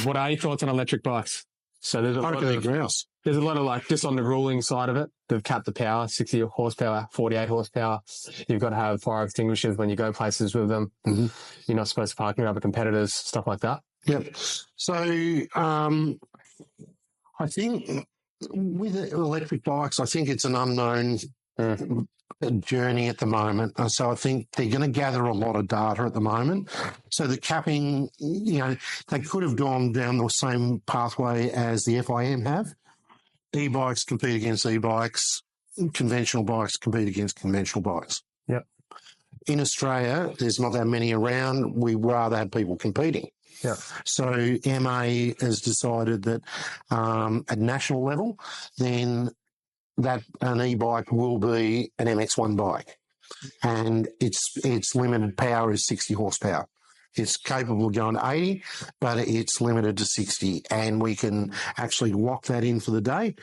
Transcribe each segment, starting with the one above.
what are your thoughts on electric bikes? So there's a I lot reckon of, they're grouse. there's a lot of like just on the ruling side of it, they've capped the power, 60 horsepower, 48 horsepower. You've got to have fire extinguishers when you go places with them. Mm-hmm. You're not supposed to park in other competitors, stuff like that. Yep. So I think with electric bikes, I think it's an unknown journey at the moment. So I think they're going to gather a lot of data at the moment. So the capping, they could have gone down the same pathway as the FIM have. E-bikes compete against e-bikes. Conventional bikes compete against conventional bikes. Yep. In Australia, there's not that many around. We rather have people competing. Yeah. So MA has decided that at national level, then that an e-bike will be an MX1 bike, and its limited power is 60 horsepower. It's capable of going to 80, but it's limited to 60, and we can actually lock that in for the day,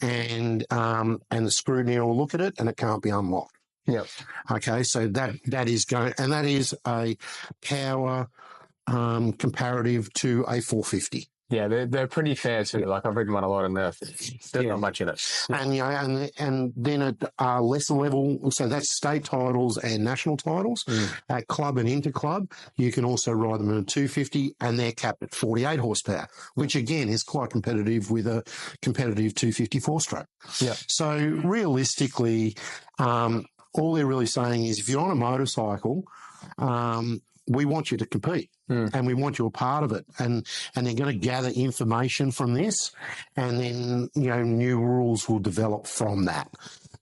and the scrutineer will look at it, and it can't be unlocked. Yep. Okay, so that is going, and that is a power comparative to a 450. Yeah, they're pretty fair too. Like I've ridden one a lot and there's not much in it. And and then at lesser level, so that's state titles and national titles. At club and interclub, you can also ride them in a 250, and they're capped at 48 horsepower, which again is quite competitive with a competitive 250 four-stroke. Yeah. So realistically, all they're really saying is if you're on a motorcycle, we want you to compete and we want you a part of it. And they're going to gather information from this, and then, new rules will develop from that.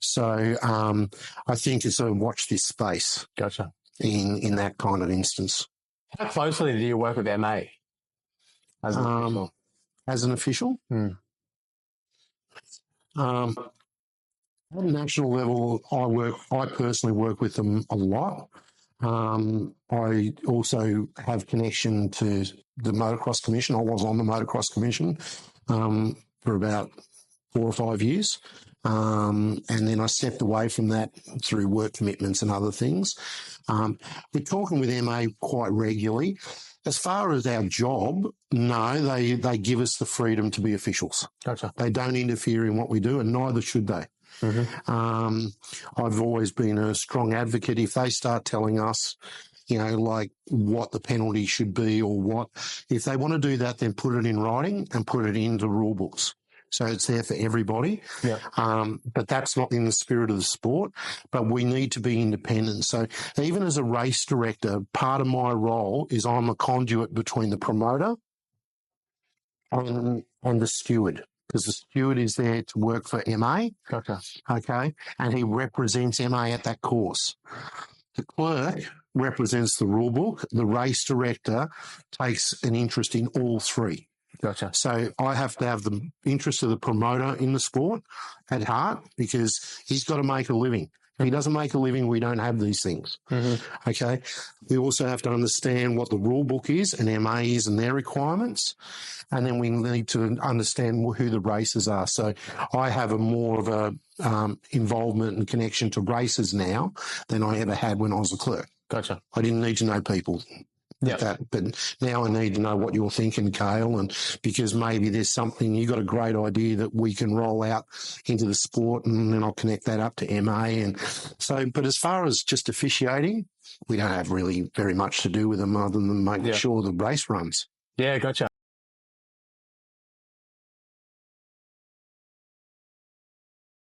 So I think it's a watch this space. Gotcha. In that kind of instance. How closely do you work with MA as an official? As an official? At a national level, I personally work with them a lot. I also have connection to the Motocross Commission. I was on the Motocross Commission for about 4 or 5 years. And then I stepped away from that through work commitments and other things. We're talking with MA quite regularly. As far as our job, no, they give us the freedom to be officials. Gotcha. They don't interfere in what we do, and neither should they. I've always been a strong advocate. If they start telling us, like what the penalty should be or what, if they want to do that, then put it in writing and put it into rule books. So it's there for everybody. Yeah. But that's not in the spirit of the sport, but we need to be independent. So even as a race director, part of my role is I'm a conduit between the promoter and the steward, because the steward is there to work for MA. Gotcha. Okay. And he represents MA at that course. The clerk represents the rule book. The race director takes an interest in all three. Gotcha. So I have to have the interest of the promoter in the sport at heart, because he's got to make a living. If he doesn't make a living, we don't have these things. Okay. We also have to understand what the rule book is and MA is and their requirements. And then we need to understand who the races are. So I have a more of a involvement and connection to races now than I ever had when I was a clerk. Gotcha. I didn't need to know people. Yeah. But now I need to know what you're thinking, Cale, and because maybe there's something, you got a great idea that we can roll out into the sport, and then I'll connect that up to MA. And so, but as far as just officiating, we don't have really very much to do with them other than making sure the race runs. Yeah, gotcha.